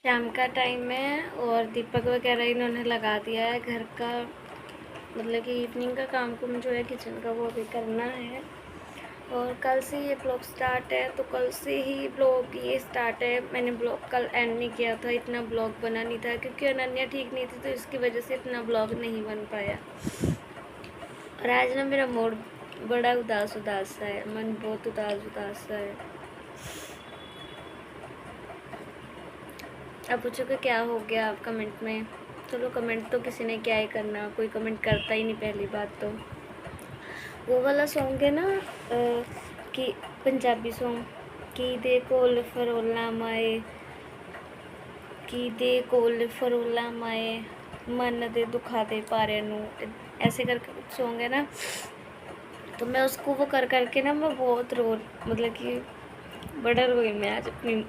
शाम का टाइम है और दीपक वगैरह इन्होंने लगा दिया है घर का, मतलब कि इवनिंग का काम कुम जो है किचन का वो अभी करना है। और कल से ये ब्लॉग स्टार्ट है, तो कल से ही ब्लॉग ये स्टार्ट है। मैंने ब्लॉग कल एंड नहीं किया था, इतना ब्लॉग बना नहीं था क्योंकि अनन्या ठीक नहीं थी, तो इसकी वजह से इतना ब्लॉग नहीं बन पाया। और आज ना मेरा मूड बड़ा उदास उदास सा है, मन बहुत उदास उदास सा है। आप पूछोगे क्या हो गया आप कमेंट में। चलो कमेंट तो किसी ने क्या ही करना, कोई कमेंट करता ही नहीं पहली बात तो। वो वाला सॉन्ग है ना कि पंजाबी सॉन्ग, कि दे कोल फरोला माए, कि दे कोल फरोला माए, मन दे दुखा दे पारे नू, ऐसे करके कुछ सॉन्ग है ना। तो मैं उसको वो कर करके ना मैं बहुत मतलब कि बड़ा रोई मैं आज अपनी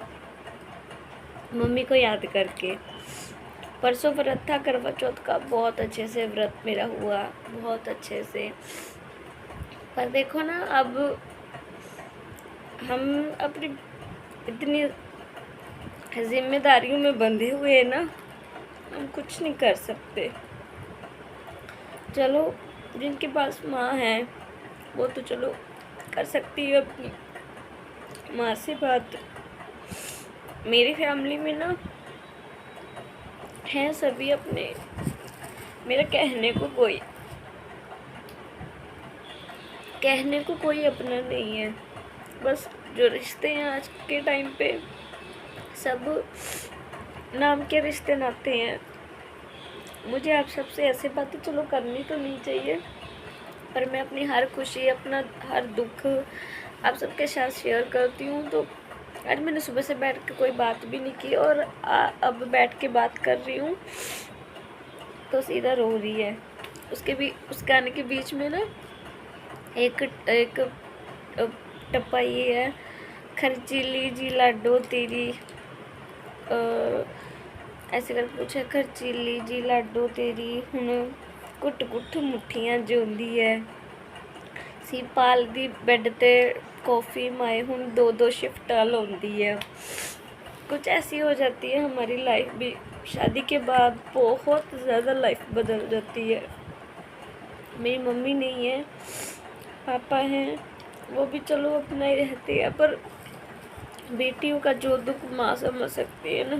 मम्मी को याद करके। परसों व्रत था करवा चौथ का, बहुत अच्छे से व्रत मेरा हुआ, बहुत अच्छे से। पर देखो ना, अब हम अपनी इतनी जिम्मेदारियों में बंधे हुए हैं ना, हम कुछ नहीं कर सकते। चलो जिनके पास माँ है वो तो चलो कर सकती है अपनी माँ से बात। मेरी फैमिली में ना है सभी अपने, मेरा कहने को कोई अपना नहीं है। बस जो रिश्ते हैं आज के टाइम पे सब नाम के रिश्ते नाते हैं। मुझे आप सबसे ऐसे बातें चलो करनी तो नहीं चाहिए, पर मैं अपनी हर खुशी, अपना हर दुख आप सबके साथ शेयर करती हूँ। तो आज मैंने सुबह से बैठ के कोई बात भी नहीं की, और अब बैठ के बात कर रही हूँ तो सीधा रो रही है। उस गाने के बीच में ना एक एक टप्पा ये है, खर्चीली जी लाडो तेरी, ऐसे करके कुछ है, खर्चीली जी लाडो तेरी हुण घुट घुट मुठियां जोंदी है, सी पाल दी बेड ते कॉफ़ी माए हुण दो दो शिफ्टां लाउंदी है। कुछ ऐसी हो जाती है हमारी लाइफ भी, शादी के बाद बहुत ज़्यादा लाइफ बदल जाती है। मेरी मम्मी नहीं है, पापा हैं, वो भी चलो अपना ही रहते हैं, पर बेटियों का जो दुख माँ समझ सकती है ना,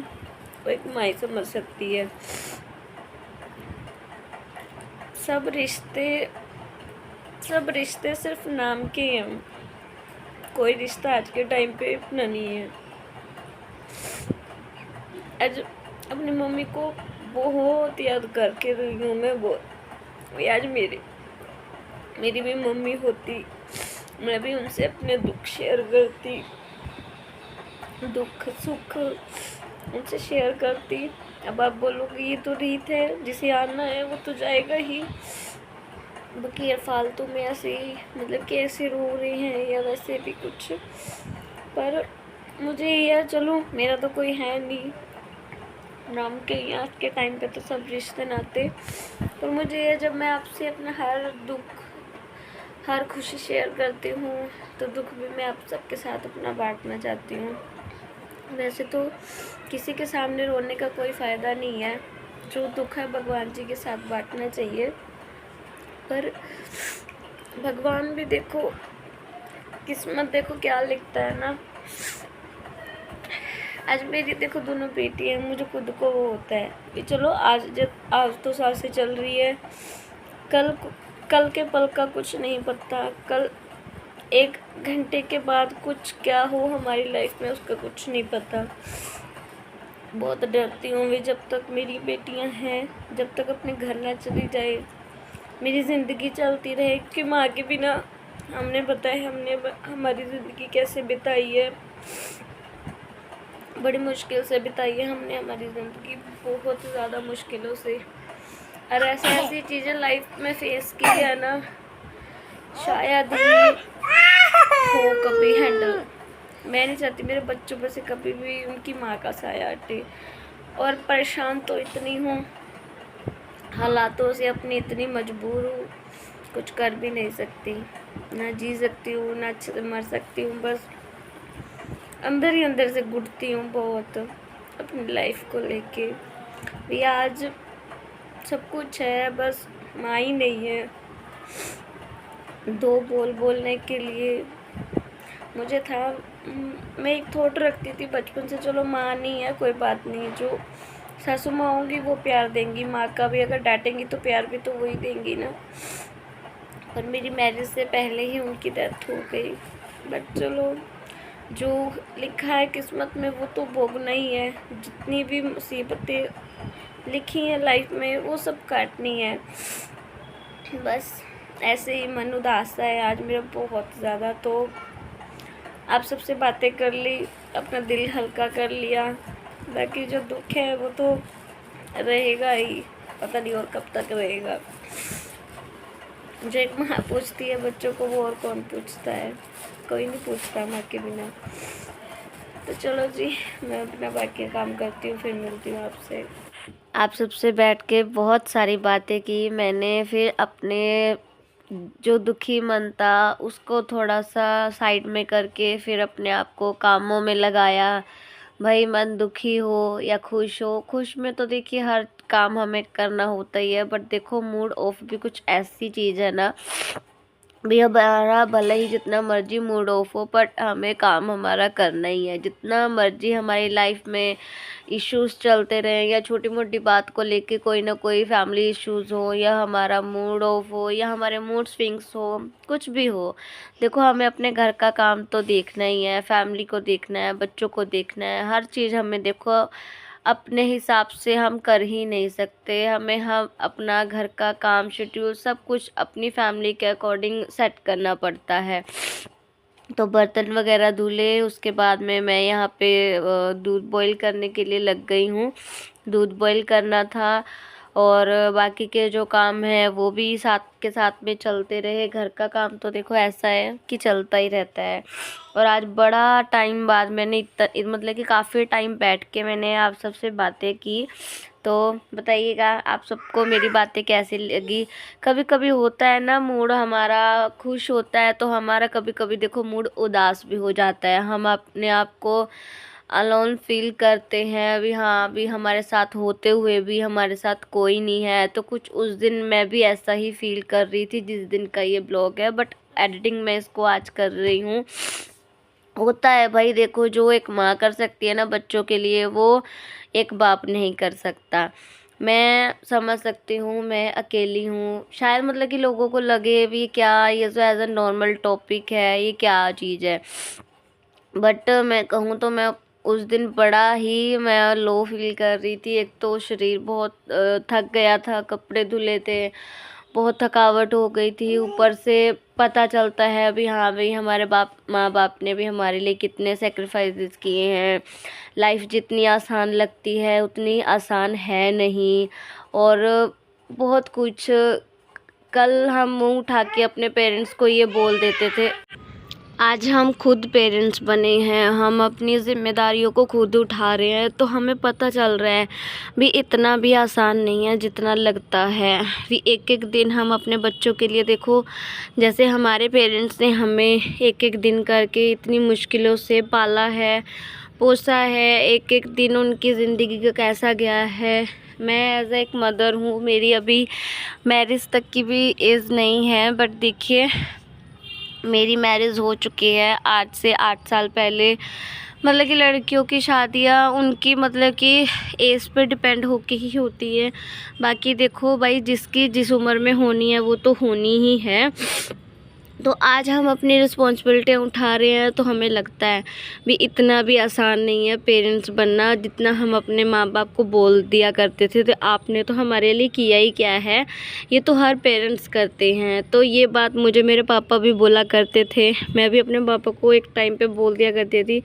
वो एक माँ ही समझ सकती है। सब रिश्ते सिर्फ नाम के हैं, कोई रिश्ता आज के टाइम पे अपना नहीं है। आज अपनी मम्मी को बहुत याद करके रही हूँ मैं बहुत। आज मेरी भी मम्मी होती, मैं भी उनसे अपने दुख शेयर करती, दुख सुख उनसे शेयर करती। अब आप बोलोगे ये तो रीत है, जिसे आना है वो तो जाएगा ही। बाकी यार फालतू में ऐसे ही मतलब कि ऐसे रो रहे हैं या वैसे भी कुछ, पर मुझे यार चलो मेरा तो कोई है नहीं नाम के, आज के टाइम पे तो सब रिश्ते नाते। पर मुझे ये जब मैं आपसे अपना हर दुख हर खुशी शेयर करती हूँ, तो दुख भी मैं आप सबके साथ अपना बांटना चाहती हूँ। वैसे तो किसी के सामने रोने का कोई फ़ायदा नहीं है, जो दुख है भगवान जी के साथ बांटना चाहिए। पर भगवान भी देखो, किस्मत देखो क्या लिखता है ना। आज मेरी देखो दोनों बेटी हैं, मुझे खुद को वो होता है कि चलो आज तो सांसें चल रही है, कल के पल का कुछ नहीं पता, कल एक घंटे के बाद कुछ क्या हो हमारी लाइफ में उसका कुछ नहीं पता। बहुत डरती हूँ मैं, जब तक मेरी बेटियाँ हैं, जब तक अपने घर ना चली जाए, मेरी ज़िंदगी चलती रहे। कि माँ के बिना हमने बताया हमने हमारी ज़िंदगी कैसे बिताई है, बड़ी मुश्किल से बिताई है हमने हमारी ज़िंदगी, बहुत ज़्यादा मुश्किलों से। और ऐसी चीज़ें लाइफ में फेस की है ना, शायद ही हो कभी हैंडल। मैं नहीं चाहती मेरे बच्चों पर से कभी भी उनकी माँ का साया हटे। और परेशान तो इतनी हूँ, हालातों से अपनी इतनी मजबूर हूँ, कुछ कर भी नहीं सकती, ना जी सकती हूँ ना मर सकती हूँ, बस अंदर ही अंदर से घुटती हूँ बहुत। अपनी लाइफ को लेके। भी आज सब कुछ है, बस माँ ही नहीं है दो बोल बोलने के लिए। मुझे था मैं एक थॉट रखती थी बचपन से, चलो माँ नहीं है कोई बात नहीं, जो सासू माँ होंगी वो प्यार देंगी, माँ का भी अगर डांटेंगी तो प्यार भी तो वही देंगी ना। पर मेरी मैरिज से पहले ही उनकी डेथ हो गई। बट चलो, जो लिखा है किस्मत में वो तो भोगना ही है। जितनी भी मुसीबतें लिखी हैं लाइफ में वो सब काटनी है। बस ऐसे ही मन उदास है आज मेरा बहुत ज़्यादा। तो आप सबसे बातें कर ली, अपना दिल हल्का कर लिया। बाकी जो दुख है वो तो रहेगा ही, पता नहीं और कब तक रहेगा। जो एक माँ पूछती है बच्चों को वो और कौन पूछता है, कोई नहीं पूछता माँ के बिना। तो चलो जी, मैं अपना बाकी काम करती हूँ, फिर मिलती हूँ आपसे। आप सबसे बैठ के बहुत सारी बातें की मैंने, फिर अपने जो दुखी मन था उसको थोड़ा सा साइड में करके फिर अपने आप को कामों में लगाया। भाई मन दुखी हो या खुश हो, खुश में तो देखिए हर काम हमें करना होता ही है, बट देखो मूड ऑफ भी कुछ ऐसी चीज़ है ना, भी हमारा भले ही जितना मर्जी मूड ऑफ हो बट हमें काम हमारा करना ही है। जितना मर्जी हमारी लाइफ में इश्यूज चलते रहें या छोटी मोटी बात को लेके कोई ना कोई फैमिली इश्यूज हो या हमारा मूड ऑफ हो या हमारे मूड स्विंग्स हो, कुछ भी हो, देखो हमें अपने घर का काम तो देखना ही है, फैमिली को देखना है, बच्चों को देखना है। हर चीज़ हमें देखो अपने हिसाब से हम कर ही नहीं सकते। हमें हम अपना घर का काम शेड्यूल सब कुछ अपनी फैमिली के अकॉर्डिंग सेट करना पड़ता है। तो बर्तन वगैरह धुले, उसके बाद में मैं यहाँ पे दूध बॉईल करने के लिए लग गई हूँ। दूध बॉईल करना था और बाकी के जो काम है वो भी साथ के साथ में चलते रहे। घर का काम तो देखो ऐसा है कि चलता ही रहता है। और आज बड़ा टाइम बाद मैंने मतलब कि काफ़ी टाइम बैठ के मैंने आप सबसे बातें की। तो बताइएगा आप सबको मेरी बातें कैसी लगी। कभी कभी होता है ना मूड हमारा खुश होता है तो हमारा कभी कभी देखो मूड उदास भी हो जाता है। हम अपने आप को अलोन फील करते हैं, अभी हाँ अभी हमारे साथ होते हुए भी हमारे साथ कोई नहीं है। तो कुछ उस दिन मैं भी ऐसा ही फील कर रही थी जिस दिन का ये ब्लॉग है, बट एडिटिंग मैं इसको आज कर रही हूँ। होता है भाई, देखो जो एक माँ कर सकती है ना बच्चों के लिए, वो एक बाप नहीं कर सकता। मैं समझ सकती हूँ, मैं अकेली हूँ शायद, मतलब कि लोगों को लगे भी क्या ये तो एज अ नॉर्मल टॉपिक है, ये क्या चीज़ है, बट मैं कहूँ तो मैं उस दिन बड़ा ही मैं लो फील कर रही थी। एक तो शरीर बहुत थक गया था, कपड़े धुले थे, बहुत थकावट हो गई थी। ऊपर से पता चलता है अभी हाँ भाई हमारे माँ बाप ने भी हमारे लिए कितने सेक्रीफाइसेस किए हैं। लाइफ जितनी आसान लगती है उतनी आसान है नहीं, और बहुत कुछ। कल हम मुंह उठा के अपने पेरेंट्स को ये बोल देते थे, आज हम खुद पेरेंट्स बने हैं, हम अपनी ज़िम्मेदारियों को खुद उठा रहे हैं। तो हमें पता चल रहा है भी इतना भी आसान नहीं है जितना लगता है। भी एक एक दिन हम अपने बच्चों के लिए देखो, जैसे हमारे पेरेंट्स ने हमें एक एक दिन करके इतनी मुश्किलों से पाला है, पोसा है। एक एक दिन उनकी ज़िंदगी का कैसा गया है। मैं एज एक मदर हूँ, मेरी अभी मैरिज तक की भी एज नहीं है, बट देखिए मेरी मैरिज हो चुकी है आज से 8 साल पहले। मतलब कि लड़कियों की शादियाँ उनकी मतलब कि एज पे डिपेंड होके ही होती है। बाकी देखो भाई जिसकी जिस उम्र में होनी है वो तो होनी ही है। तो आज हम अपनी रिस्पॉन्सिबिलिटी उठा रहे हैं तो हमें लगता है भी इतना भी आसान नहीं है पेरेंट्स बनना, जितना हम अपने माँ बाप को बोल दिया करते थे तो आपने तो हमारे लिए किया ही क्या है, ये तो हर पेरेंट्स करते हैं। तो ये बात मुझे मेरे पापा भी बोला करते थे, मैं भी अपने पापा को एक टाइम पे बोल दिया करती थी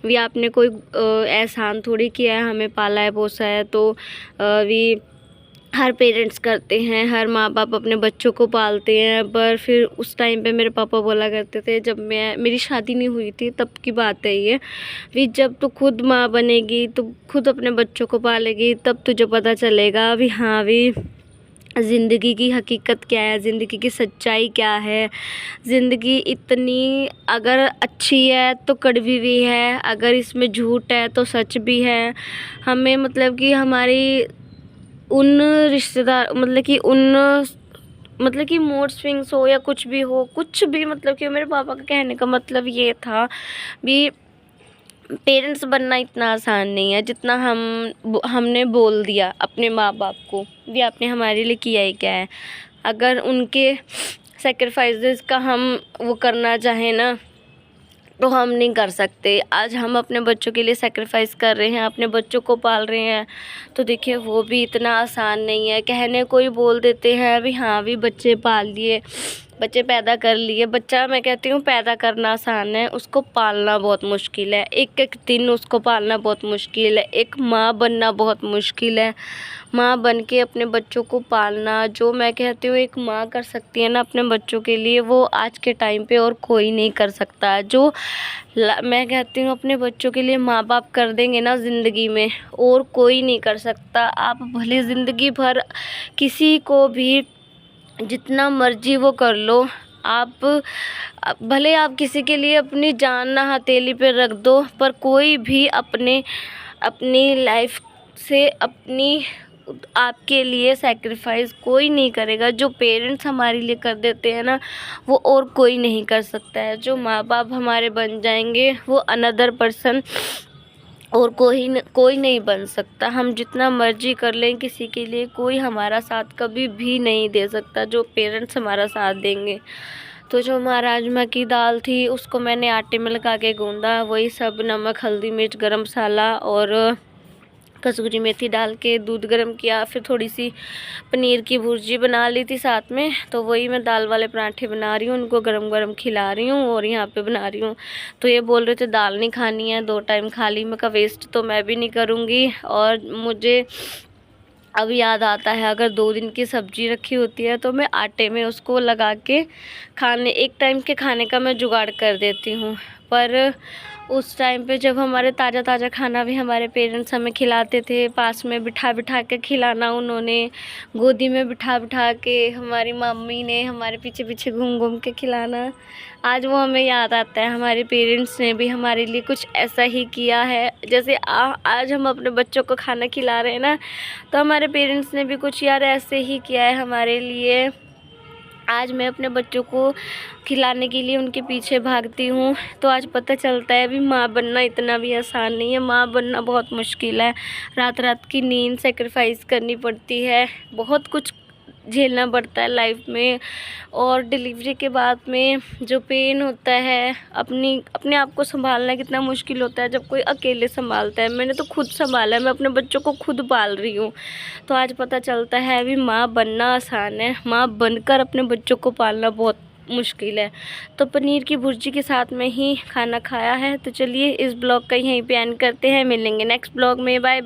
भी आपने कोई एहसान थोड़ी किया है, हमें पाला है पोसा है। तो भी हर पेरेंट्स करते हैं, हर माँ बाप अपने बच्चों को पालते हैं। पर फिर उस टाइम पे मेरे पापा बोला करते थे, जब मेरी शादी नहीं हुई थी तब की बात है ये, भी जब तू खुद माँ बनेगी तो खुद अपने बच्चों को पालेगी तब तुझे पता चलेगा भी हाँ भी ज़िंदगी की हकीकत क्या है, ज़िंदगी की सच्चाई क्या है। ज़िंदगी इतनी अगर अच्छी है तो कड़वी भी है, अगर इसमें झूठ है तो सच भी है। हमें मतलब कि हमारी उन रिश्तेदार मतलब कि मूड स्विंग्स हो या कुछ भी हो, कुछ भी, मतलब कि मेरे पापा का कहने का मतलब ये था भी पेरेंट्स बनना इतना आसान नहीं है जितना हमने बोल दिया अपने माँ बाप को भी आपने हमारे लिए किया ही क्या है। अगर उनके सेक्रीफाइसेस का हम वो करना चाहें ना तो हम नहीं कर सकते। आज हम अपने बच्चों के लिए सेक्रीफाइस कर रहे हैं, अपने बच्चों को पाल रहे हैं, तो देखिए वो भी इतना आसान नहीं है। कहने को ही बोल देते हैं अभी हाँ भी बच्चे पाल लिए, बच्चे पैदा कर लिए। बच्चा मैं कहती हूँ पैदा करना आसान है, उसको पालना बहुत मुश्किल है। एक एक दिन उसको पालना बहुत मुश्किल है। एक माँ बनना बहुत मुश्किल है। माँ बन के अपने बच्चों को पालना, जो मैं कहती हूँ एक माँ कर सकती है ना अपने बच्चों के लिए, वो आज के टाइम पे और कोई नहीं कर सकता। जो मैं कहती हूँ अपने बच्चों के लिए माँ बाप कर देंगे ना ज़िंदगी में, और कोई नहीं कर सकता। आप भले ज़िंदगी भर किसी को भी जितना मर्जी वो कर लो, आप भले आप किसी के लिए अपनी जान ना हथेली पे रख दो, पर कोई भी अपनी लाइफ से आपके लिए सेक्रीफाइस कोई नहीं करेगा। जो पेरेंट्स हमारे लिए कर देते हैं ना, वो और कोई नहीं कर सकता है। जो माँ बाप हमारे बन जाएंगे वो अनदर पर्सन और कोई नहीं बन सकता। हम जितना मर्जी कर लें किसी के लिए, कोई हमारा साथ कभी भी नहीं दे सकता जो पेरेंट्स हमारा साथ देंगे। तो जो राजमा की दाल थी उसको मैंने आटे में लगा के गूंदा, वही सब नमक हल्दी मिर्च गरम मसाला और कसूरी मेथी डाल के दूध गर्म किया। फिर थोड़ी सी पनीर की भुर्जी बना ली थी साथ में, तो वही मैं दाल वाले पराठे बना रही हूँ, उनको गरम गरम खिला रही हूँ और यहाँ पे बना रही हूँ। तो ये बोल रहे थे दाल नहीं खानी है, 2 टाइम खा ली। मैं का वेस्ट तो मैं भी नहीं करूँगी। और मुझे अब याद आता है अगर 2 दिन की सब्ज़ी रखी होती है तो मैं आटे में उसको लगा के एक टाइम के खाने का मैं जुगाड़ कर देती हूँ। पर उस टाइम पे जब हमारे ताज़ा ताज़ा खाना भी हमारे पेरेंट्स हमें खिलाते थे, पास में बिठा बिठा के खिलाना, उन्होंने गोदी में बिठा बिठा के, हमारी मम्मी ने हमारे पीछे पीछे घूम घूम के खिलाना, आज वो हमें याद आता है। हमारे पेरेंट्स ने भी हमारे लिए कुछ ऐसा ही किया है। जैसे आज हम अपने बच्चों को खाना खिला रहे हैं ना, तो हमारे पेरेंट्स ने भी कुछ यार ऐसे ही किया है हमारे लिए। आज मैं अपने बच्चों को खिलाने के लिए उनके पीछे भागती हूँ, तो आज पता चलता है भी माँ बनना इतना भी आसान नहीं है। माँ बनना बहुत मुश्किल है। रात रात की नींद सेक्रीफाइस करनी पड़ती है, बहुत कुछ झेलना पड़ता है लाइफ में। और डिलीवरी के बाद में जो पेन होता है, अपने आप को संभालना कितना मुश्किल होता है जब कोई अकेले संभालता है। मैंने तो खुद संभाला है, मैं अपने बच्चों को खुद पाल रही हूँ। तो आज पता चलता है भी माँ बनना आसान है, माँ बनकर अपने बच्चों को पालना बहुत मुश्किल है। तो पनीर की भुर्जी के साथ में ही खाना खाया है। तो चलिए इस ब्लॉग का यहीं पे एंड करते हैं, मिलेंगे नेक्स्ट ब्लॉग में, बाय।